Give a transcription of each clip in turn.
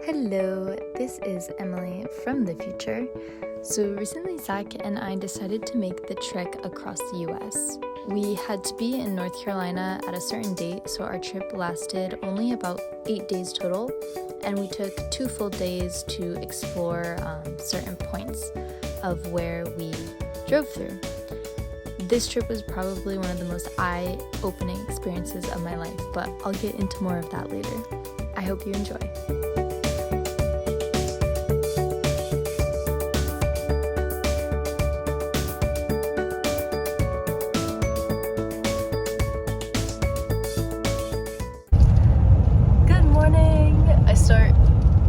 Hello, this is Emily from the future. So recently Zach and I decided to make the trek across the US. We had to be in North Carolina at a certain date, so our trip lasted only about 8 days total, and we took 2 full days to explore certain points of where we drove through. This trip was probably one of the most eye-opening experiences of my life, but I'll get into more of that later. I hope you enjoy. I start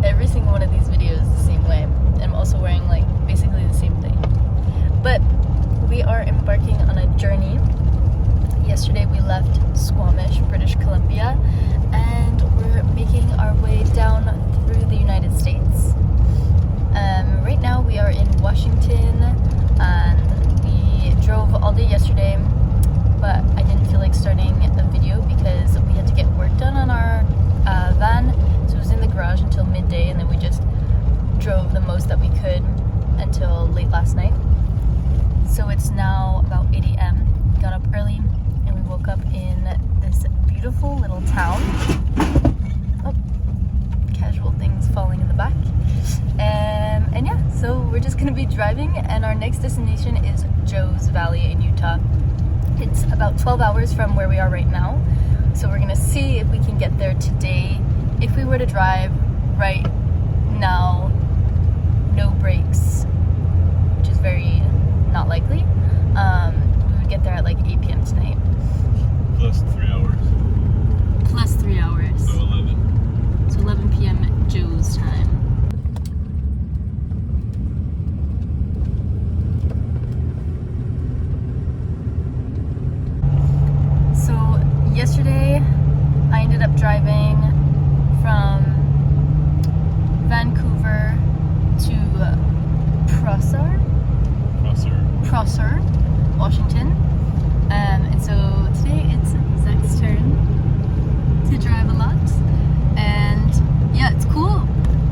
every single one of these videos the same way, and I'm also wearing basically the same thing. But we are embarking on a journey. Yesterday we left Squamish, British Columbia, and we're making our way down through the United States. Right now we are in Washington, and we drove all day yesterday, but I didn't feel like starting a video because we had to get work done on our van. So it was in the garage until midday, and then we just drove the most that we could until late last night. So it's now about 8 a.m. We got up early and we woke up in this beautiful little town. Oh, casual things falling in the back. And yeah, so we're just gonna be driving, and our next destination is Joes Valley in Utah. It's about 12 hours from where we are right now. So we're gonna see if we can get there today. If we were to drive right now, no brakes, which is very not likely, we would get there at 8 p.m. tonight. Plus 3 hours. Plus 3 hours. So 11. So 11 p.m. Joe's time. So yesterday I ended up driving from Vancouver to Prosser, Washington. And so today it's Zach's turn to drive a lot. And yeah, it's cool.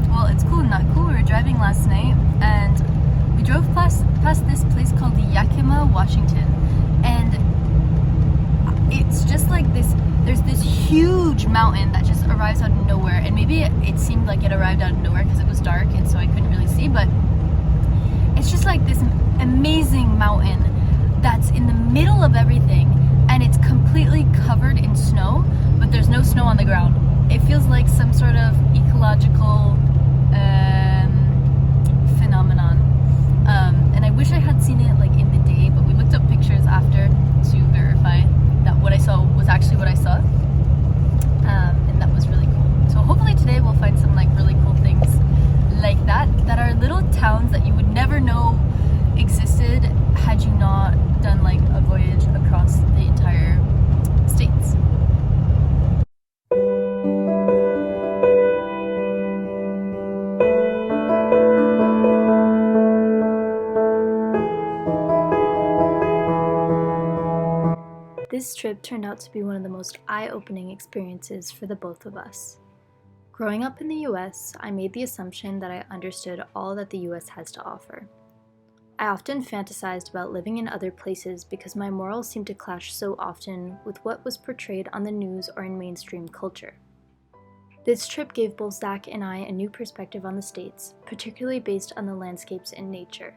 Well, it's cool and not cool. We were driving last night and we drove past this place called Yakima, Washington. And it's just there's this huge mountain that just arrives out of nowhere, and maybe it seemed like it arrived out of nowhere because it was dark and so I couldn't really see, but it's just this amazing mountain that's in the middle of everything, and it's completely covered in snow, but there's no snow on the ground. It feels like some sort of ecological phenomenon, and I wish I had seen it in the day, but we looked up pictures after to verify that what I saw was actually what I saw, and that was really cool. So hopefully today we'll find some really cool things like that are little towns that you would never know existed had you not done a voyage across the entire states. This trip turned out to be one of the most eye-opening experiences for the both of us. Growing up in the US, I made the assumption that I understood all that the US has to offer. I often fantasized about living in other places because my morals seemed to clash so often with what was portrayed on the news or in mainstream culture. This trip gave both Zach and I a new perspective on the States, particularly based on the landscapes and nature.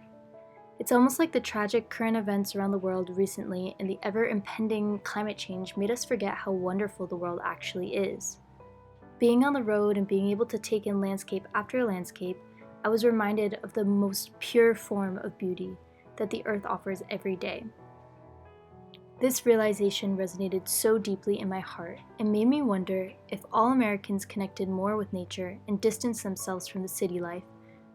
It's almost like the tragic current events around the world recently and the ever-impending climate change made us forget how wonderful the world actually is. Being on the road and being able to take in landscape after landscape, I was reminded of the most pure form of beauty that the earth offers every day. This realization resonated so deeply in my heart and made me wonder if all Americans connected more with nature and distanced themselves from the city life,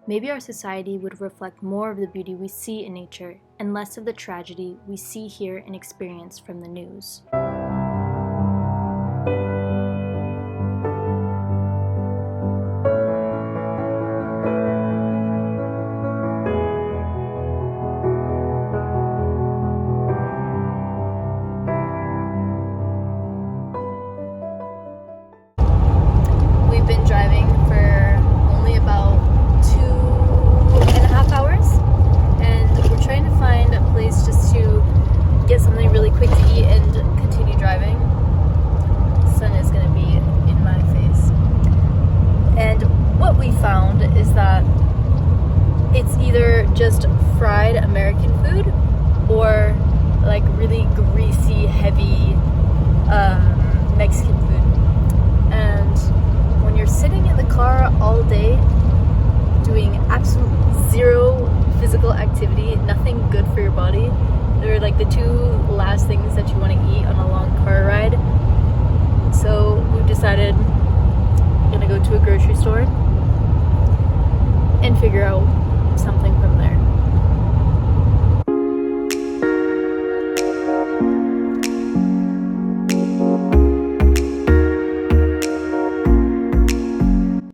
maybe our society would reflect more of the beauty we see in nature and less of the tragedy we see, hear, and experience from the news. get something really quick to eat and continue driving. The sun is going to be in my face. And what we found is that it's either just fried American food or like really greasy, heavy Mexican food. And when you're sitting in the car all day doing absolutely zero physical activity, nothing good for your body, they're like the two last things that you want to eat on a long car ride. So we've decided we're gonna go to a grocery store and figure out something from there.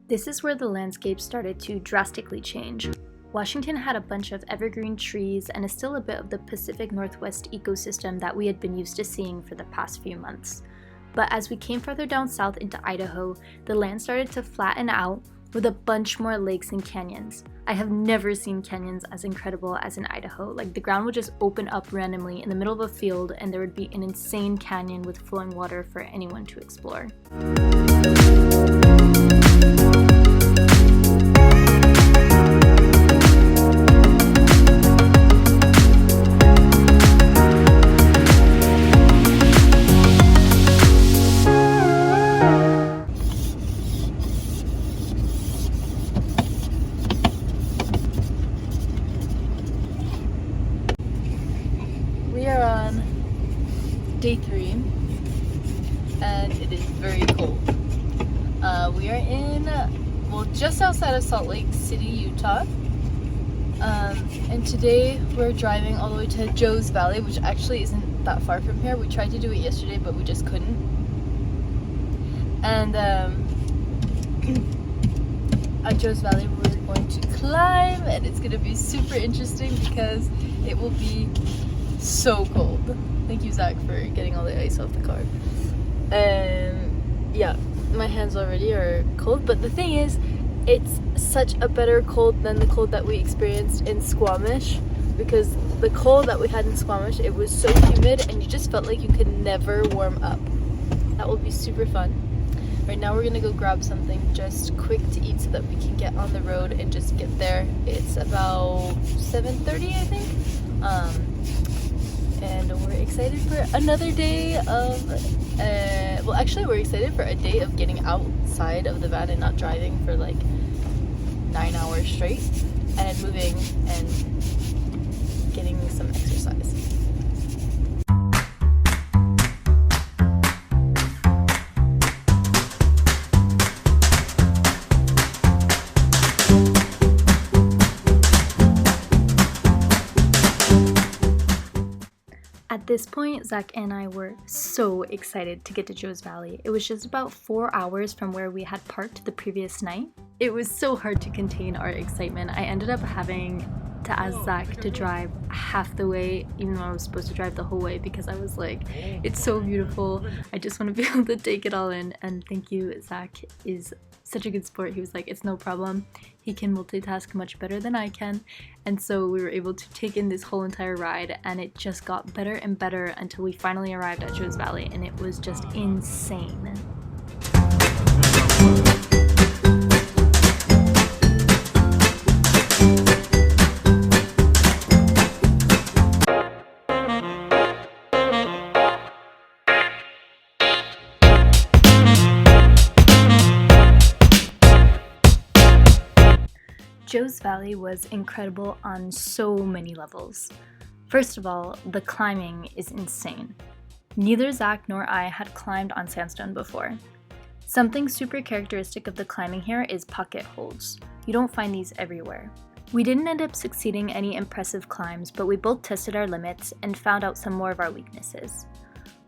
This is where the landscape started to drastically change. Washington had a bunch of evergreen trees and is still a bit of the Pacific Northwest ecosystem that we had been used to seeing for the past few months. But as we came further down south into Idaho, the land started to flatten out with a bunch more lakes and canyons. I have never seen canyons as incredible as in Idaho. Like, the ground would just open up randomly in the middle of a field and there would be an insane canyon with flowing water for anyone to explore. Day 3 and it is very cold. We are in, well, just outside of Salt Lake City, Utah, and today we're driving all the way to Joe's Valley, which actually isn't that far from here. We tried to do it yesterday but we just couldn't. And at Joe's Valley we're going to climb and it's going to be super interesting because it will be so cold. Thank you, Zach, for getting all the ice off the car. Yeah, my hands already are cold, but the thing is, it's such a better cold than the cold that we experienced in Squamish, because the cold that we had in Squamish, it was so humid and you just felt like you could never warm up. That will be super fun. Right now we're gonna go grab something just quick to eat so that we can get on the road and just get there. It's about 7:30, I think. And we're excited for another day of, well, actually we're excited for a day of getting outside of the van and not driving for like 9 hours straight and moving and getting some exercise. At this point, Zach and I were so excited to get to Joe's Valley. It was just about 4 hours from where we had parked the previous night. It was so hard to contain our excitement. I ended up having to ask Zach to drive half the way, even though I was supposed to drive the whole way, because I was like, it's so beautiful. I just want to be able to take it all in. And thank you, Zach is such a good sport. He was like, it's no problem. He can multitask much better than I can. And so we were able to take in this whole entire ride, and it just got better and better until we finally arrived at Joe's Valley, and it was just insane. Joe's Valley was incredible on so many levels. First of all, the climbing is insane. Neither Zach nor I had climbed on sandstone before. Something super characteristic of the climbing here is pocket holds. You don't find these everywhere. We didn't end up succeeding any impressive climbs, but we both tested our limits and found out some more of our weaknesses.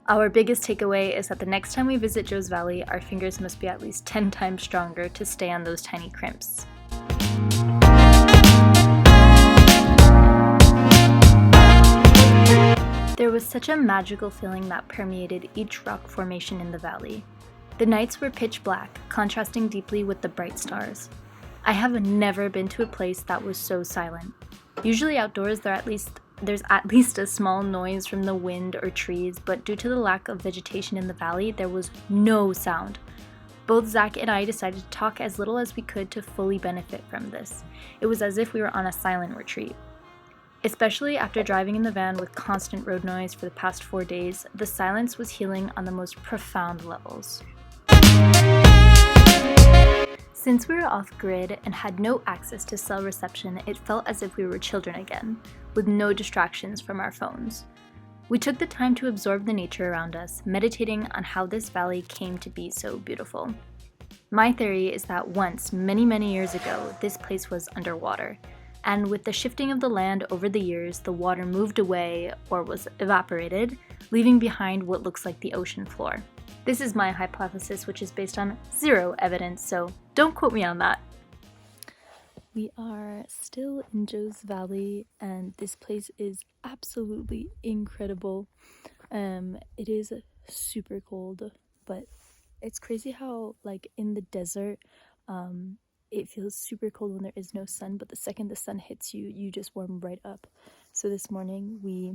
Our biggest takeaway is that the next time we visit Joe's Valley, our fingers must be at least 10 times stronger to stay on those tiny crimps. There was such a magical feeling that permeated each rock formation in the valley. The nights were pitch black, contrasting deeply with the bright stars. I have never been to a place that was so silent. Usually outdoors there are at least there's at least a small noise from the wind or trees, but due to the lack of vegetation in the valley, there was no sound. Both Zach and I decided to talk as little as we could to fully benefit from this. It was as if we were on a silent retreat. Especially after driving in the van with constant road noise for the past 4 days, the silence was healing on the most profound levels. Since we were off-grid and had no access to cell reception, it felt as if we were children again, with no distractions from our phones. We took the time to absorb the nature around us, meditating on how this valley came to be so beautiful. My theory is that once, many, many years ago, this place was underwater, and with the shifting of the land over the years, the water moved away or was evaporated, leaving behind what looks like the ocean floor. This is my hypothesis, which is based on zero evidence, so don't quote me on that. We are still in Joe's Valley, and this place is absolutely incredible. It is super cold, but it's crazy how, like, in the desert, it feels super cold when there is no sun, but the second the sun hits you, you just warm right up. So this morning we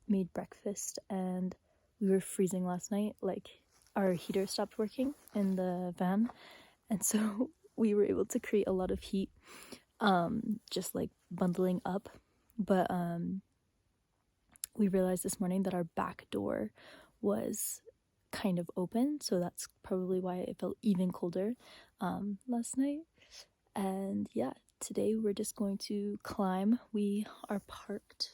made breakfast and we were freezing last night. Like, our heater stopped working in the van, and so we were able to create a lot of heat, just like bundling up. But we realized this morning that our back door was kind of open, so that's probably why it felt even colder last night. And yeah, today we're just going to climb. We are parked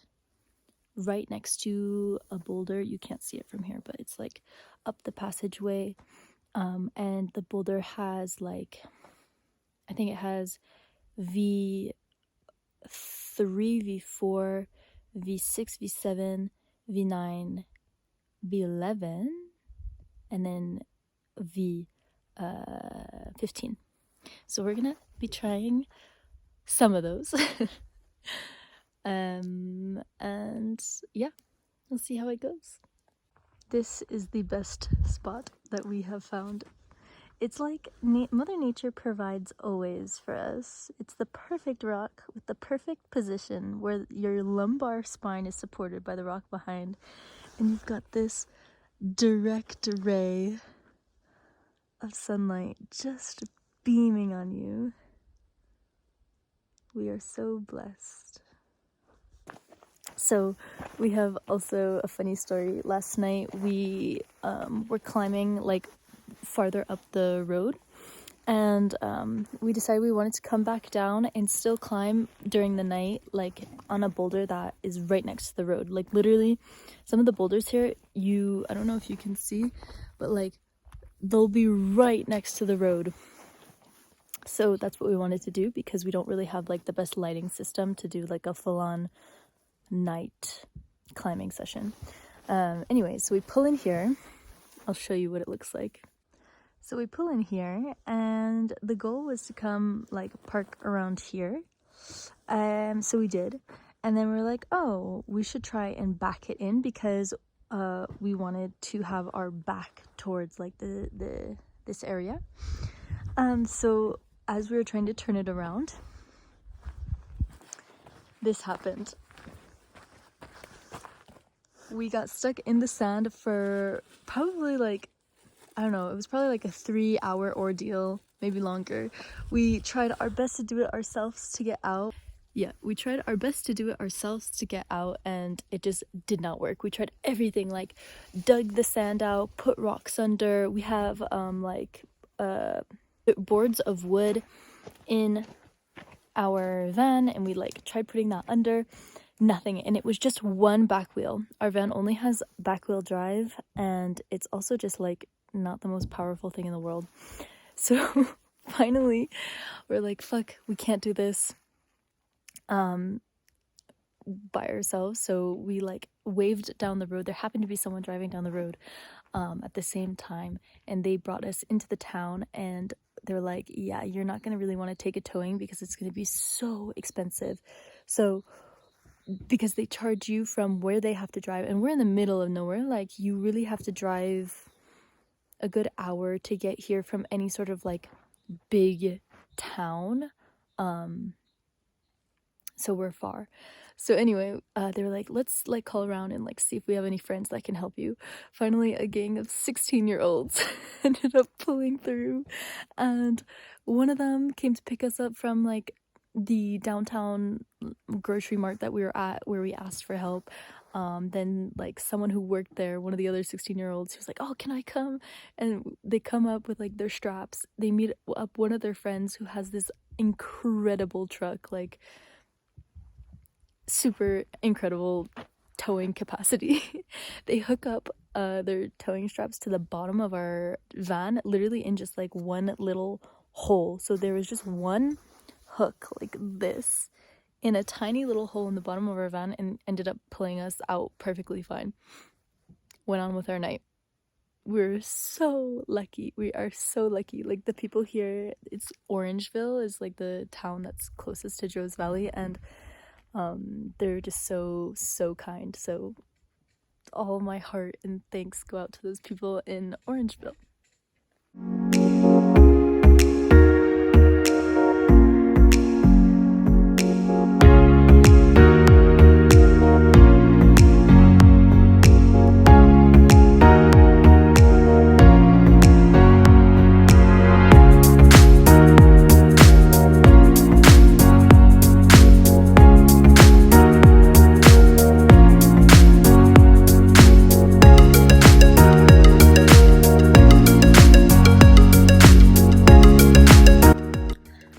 right next to a boulder. You can't see it from here, but it's like up the passageway, and the boulder has, like, I think it has V3, V4, V6, V7, V9, V11, and then V15. So we're gonna be trying some of those. And yeah, we'll see how it goes. This is the best spot that we have found. It's like Mother Nature provides always for us. It's the perfect rock with the perfect position where your lumbar spine is supported by the rock behind, and you've got this direct ray of sunlight just beaming on you. We are so blessed. So we have also a funny story. Last night we were climbing like farther up the road, and we decided we wanted to come back down and still climb during the night, like on a boulder that is right next to the road. Like, literally, some of the boulders here, I don't know if you can see, but like they'll be right next to the road. So that's what we wanted to do, because we don't really have like the best lighting system to do like a full-on night climbing session. Anyway, so we pull in here. I'll show you what it looks like. So we pull in here, and the goal was to come like park around here. So we did, and then we're like, oh, we should try and back it in, because we wanted to have our back towards like this area. So as we were trying to turn it around, this happened. We got stuck in the sand for probably like, I don't know, it was probably like a 3-hour ordeal, maybe longer. We tried our best to do it ourselves to get out. And it just did not work. We tried everything, like dug the sand out, put rocks under. We have boards of wood in our van, and we like tried putting that under. Nothing. And it was just one back wheel. Our van only has back wheel drive, and it's also just like not the most powerful thing in the world. So finally we're like, fuck, we can't do this by ourselves. So we like waved down the road. There happened to be someone driving down the road at the same time, and they brought us into the town, and they're like, yeah, you're not gonna really want to take a towing because it's gonna be so expensive. So because they charge you from where they have to drive, and we're in the middle of nowhere, like you really have to drive a good hour to get here from any sort of like big town. So we're far. So anyway, they were like, let's like call around and like see if we have any friends that can help you. Finally, a gang of 16-year-olds ended up pulling through, and one of them came to pick us up from like the downtown grocery mart that we were at, where we asked for help. Then like someone who worked there, one of the other 16-year-olds, he was like, oh, can I come? And they come up with like their straps. They meet up one of their friends who has this incredible truck, like super incredible towing capacity. They hook up their towing straps to the bottom of our van, literally in just like one little hole. So there was just one hook like this in a tiny little hole in the bottom of our van, and ended up pulling us out perfectly fine. Went on with our night. We're so lucky. We are so lucky. Like the people here, it's Orangeville is like the town that's closest to Joes Valley, and they're just so kind. So all my heart and thanks go out to those people in Orangeville.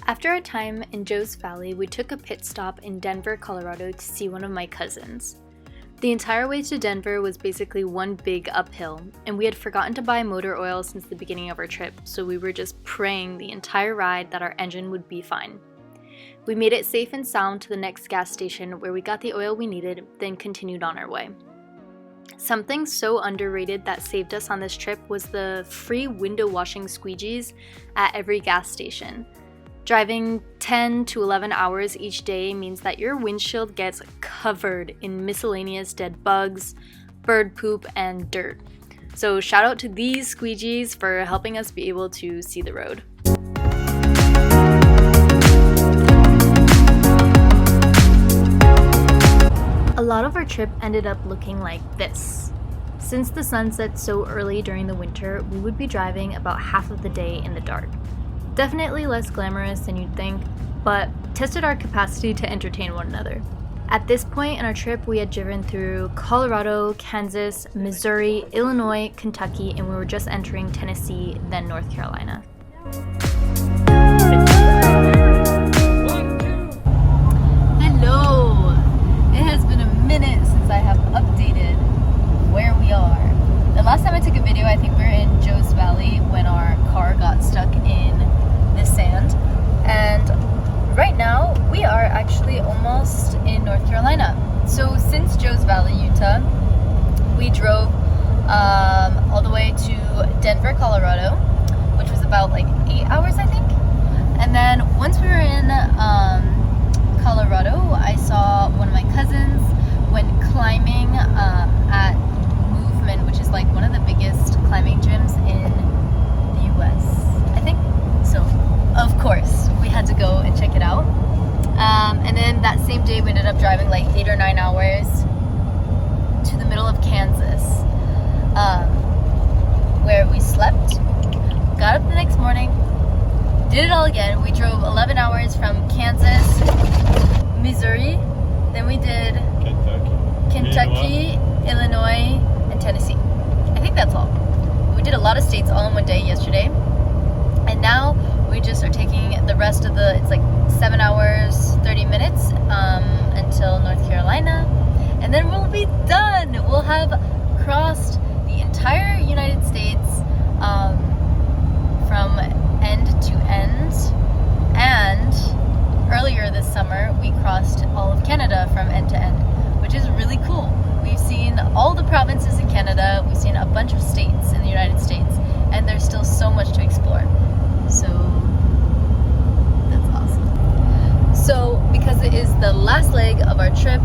After our time in Joes Valley, we took a pit stop in Denver, Colorado to see one of my cousins. The entire way to Denver was basically one big uphill, and we had forgotten to buy motor oil since the beginning of our trip, so we were just praying the entire ride that our engine would be fine. We made it safe and sound to the next gas station where we got the oil we needed, then continued on our way. Something so underrated that saved us on this trip was the free window washing squeegees at every gas station. Driving 10 to 11 hours each day means that your windshield gets covered in miscellaneous dead bugs, bird poop, and dirt. So shout out to these squeegees for helping us be able to see the road. A lot of our trip ended up looking like this. Since the sun sets so early during the winter, we would be driving about half of the day in the dark. Definitely less glamorous than you'd think, but tested our capacity to entertain one another. At this point in our trip, we had driven through Colorado, Kansas, Missouri, Illinois, Kentucky, and we were just entering Tennessee, then North Carolina. Hello! It has been a minute since I have updated where we are. The last time I took a video, I think we were in Joes Valley when our car got stuck in the sand, and right now we are actually almost in North Carolina. So since Joes Valley, Utah, we drove all the way to Denver, Colorado, which was about like 8 hours, I think. And then once we were in Colorado, I saw one of my cousins went climbing at Movement, which is like one of the biggest climbing gyms in the US, I think. So of course we had to go and check it out. And then that same day we ended up driving like 8 or 9 hours to the middle of Kansas, where we slept, got up the next morning, did it all again. We drove 11 hours from Kansas, Missouri, then we did Kentucky, Illinois, and Tennessee. I think that's all. We did a lot of states all in one day yesterday, and now we just are taking the rest of it's like 7 hours, 30 minutes until North Carolina, and then we'll be done. We'll have crossed the entire United States from end to end, and earlier this summer we crossed all of Canada from end to end, which is really cool. We've seen all the provinces in Canada, we've seen a bunch of states in the United States, and there's still so much to explore. So that's awesome. So because it is the last leg of our trip,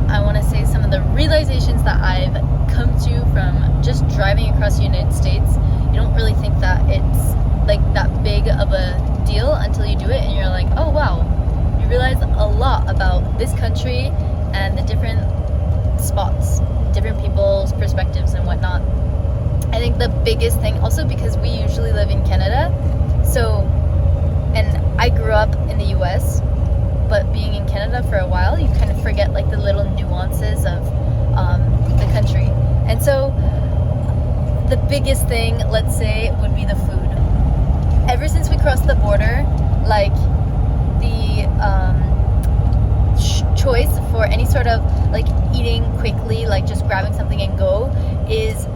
I want to say some of the realizations that I've come to from just driving across the United States. You don't really think that it's like that big of a deal until you do it, and you're like, oh wow, you realize a lot about this country and the different spots, different people's perspectives and whatnot. I think the biggest thing, also because we usually live in Canada, so, and I grew up in the US, but being in Canada for a while, you kind of forget like the little nuances of the country. And so the biggest thing, let's say, would be the food. Ever since we crossed the border, like the choice for any sort of like eating quickly, like just grabbing something and go, is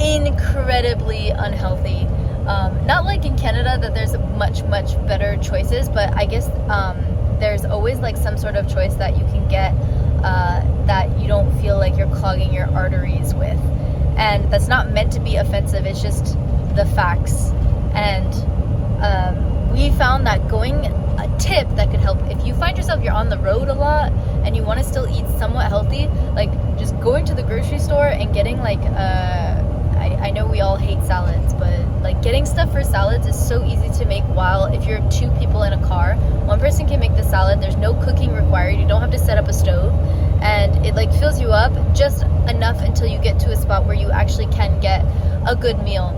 incredibly unhealthy. Not like in Canada that there's much better choices, but I guess there's always like some sort of choice that you can get that you don't feel like you're clogging your arteries with. And that's not meant to be offensive, it's just the facts. And we found that a tip that could help, if you find yourself you're on the road a lot and you want to still eat somewhat healthy, like just going to the grocery store and getting like I know we all hate salads, but like getting stuff for salads is so easy to make. While if you're two people in a car, one person can make the salad, there's no cooking required, you don't have to set up a stove, and it like fills you up just enough until you get to a spot where you actually can get a good meal.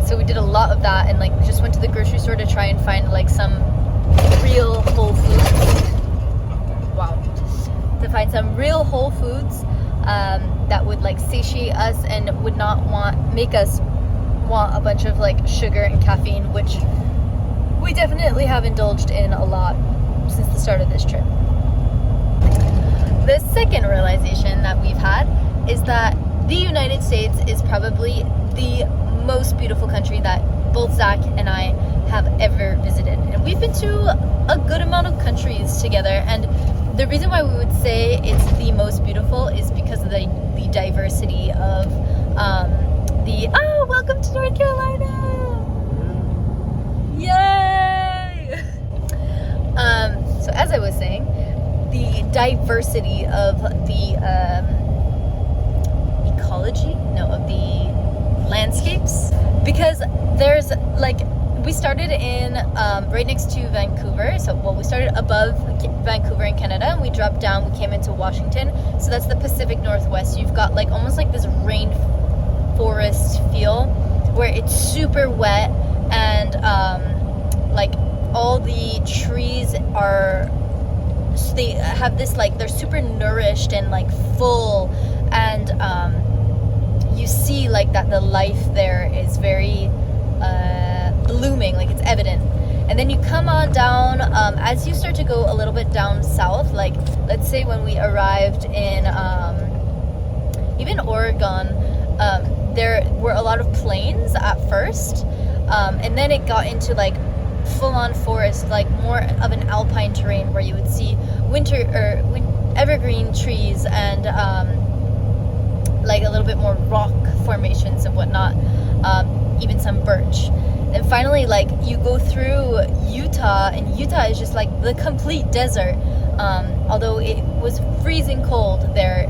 So we did a lot of that, and like just went to the grocery store to try and find like some real whole foods. Wow. To find some real whole foods that would like satiate us and would not make us want a bunch of like sugar and caffeine, which we definitely have indulged in a lot since the start of this trip. The second realization that we've had is that the United States is probably the most beautiful country that both Zach and I have ever visited. And we've been to a good amount of countries together, and the reason why we would say it's the most beautiful is because of the diversity of welcome to North Carolina! Yay! So as I was saying, the diversity of the of the landscapes, because there's like, we started in right next to Vancouver. So, well, we started above Vancouver in Canada, and we dropped down, we came into Washington. So that's the Pacific Northwest. You've got like almost like this rainforest feel where it's super wet, and like all the trees they have this like, they're super nourished and like full, and you see like that the life there is very blooming, like it's evident. And then you come on down, as you start to go a little bit down south, like let's say when we arrived in even Oregon, there were a lot of plains at first, and then it got into like full-on forest, like more of an alpine terrain where you would see evergreen trees and like a little bit more rock formations and whatnot, even some birch. And finally, like, you go through Utah, and Utah is just like the complete desert. Although it was freezing cold there,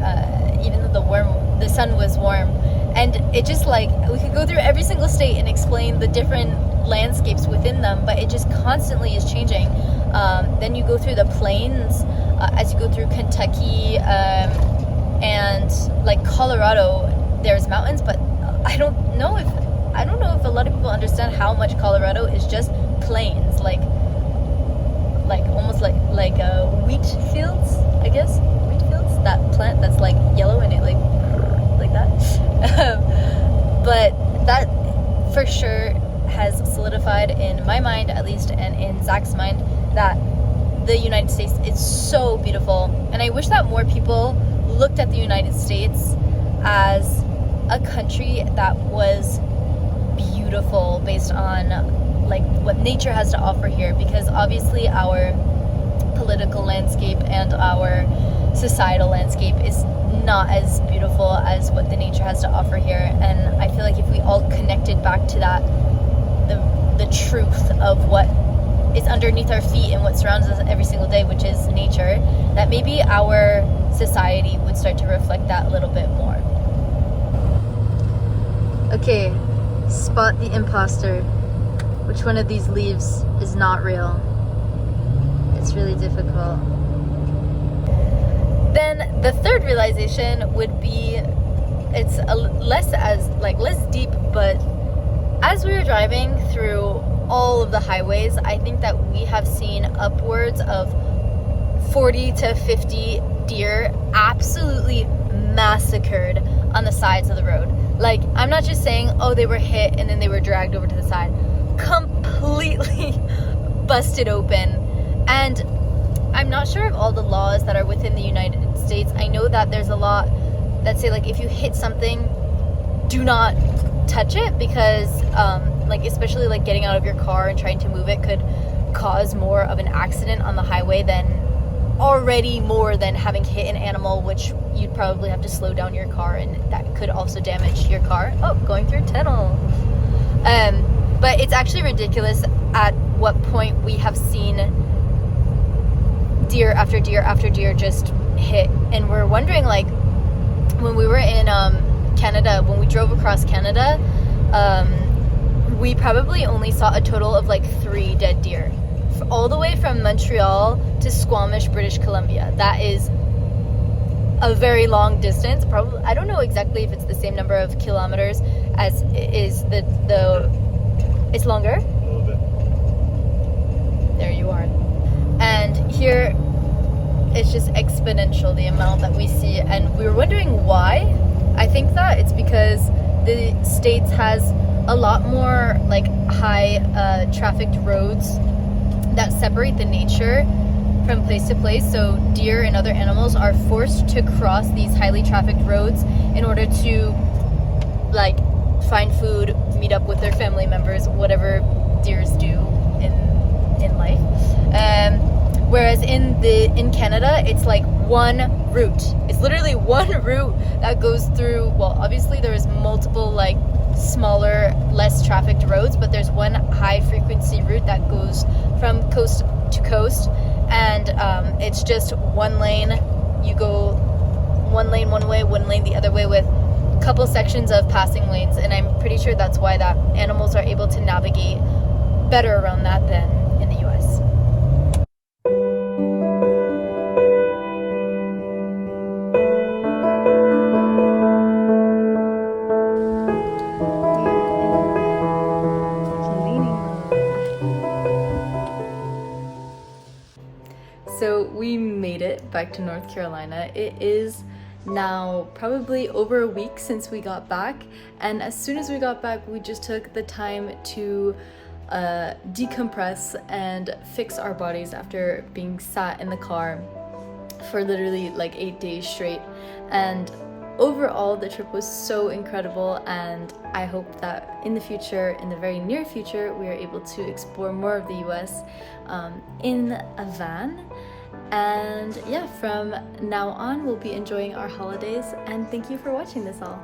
even though the sun was warm. And it just like, we could go through every single state and explain the different landscapes within them, but it just constantly is changing. Then you go through the plains, as you go through Kentucky, and like Colorado, there's mountains, but I don't know if a lot of people understand how much Colorado is just plains, like almost like wheat fields, I guess. Wheat fields, that plant that's like yellow and it like that. But that for sure has solidified in my mind, at least, and in Zach's mind, that the United States is so beautiful. And I wish that more people looked at the United States as a country that was beautiful based on like what nature has to offer here, because obviously our political landscape and our societal landscape is not as beautiful as what the nature has to offer here. And I feel like if we all connected back to that, the truth of what is underneath our feet and what surrounds us every single day, which is nature, that maybe our society would start to reflect that a little bit more. Okay, spot the imposter. Which one of these leaves is not real? It's really difficult. then the third realization would be, it's less deep, but as we were driving through all of the highways, I think that we have seen upwards of 40 to 50 deer absolutely massacred on the sides of the road. Like, I'm not just saying, oh, they were hit and then they were dragged over to the side. Completely busted open. And I'm not sure of all the laws that are within the United States. I know that there's a law that say, like, if you hit something, do not touch it, because like, especially like getting out of your car and trying to move it could cause more of an accident on the highway than already more than having hit an animal, which you'd probably have to slow down your car, and that could also damage your car. Oh, going through a tunnel. But it's actually ridiculous at what point we have seen deer after deer after deer just hit. And we're wondering, like, when we were in Canada, when we drove across Canada, we probably only saw a total of like 3 dead deer, all the way from Montreal to Squamish, British Columbia. That is a very long distance. Probably, I don't know exactly if it's the same number of kilometers as is the it's longer. A little bit. There you are. And here it's just exponential, the amount that we see, and we were wondering why. I think that it's because the States has a lot more like high trafficked roads that separate the nature from place to place, so deer and other animals are forced to cross these highly trafficked roads in order to like find food, meet up with their family members, whatever deers do in life. Whereas in Canada, it's like one route. It's literally one route that goes through, well, obviously there's multiple like smaller, less trafficked roads, but there's one high frequency route that goes from coast to coast, and it's just one lane. You go one lane one way, one lane the other way, with a couple sections of passing lanes, and I'm pretty sure that's why that animals are able to navigate better around that than in the US. So we made it back to North Carolina. It is now probably over a week since we got back, and as soon as we got back, we just took the time to decompress and fix our bodies after being sat in the car for literally like 8 days straight. And overall, the trip was so incredible, and I hope that in the future, in the very near future, we are able to explore more of the US in a van. And yeah, from now on, we'll be enjoying our holidays, and thank you for watching this all.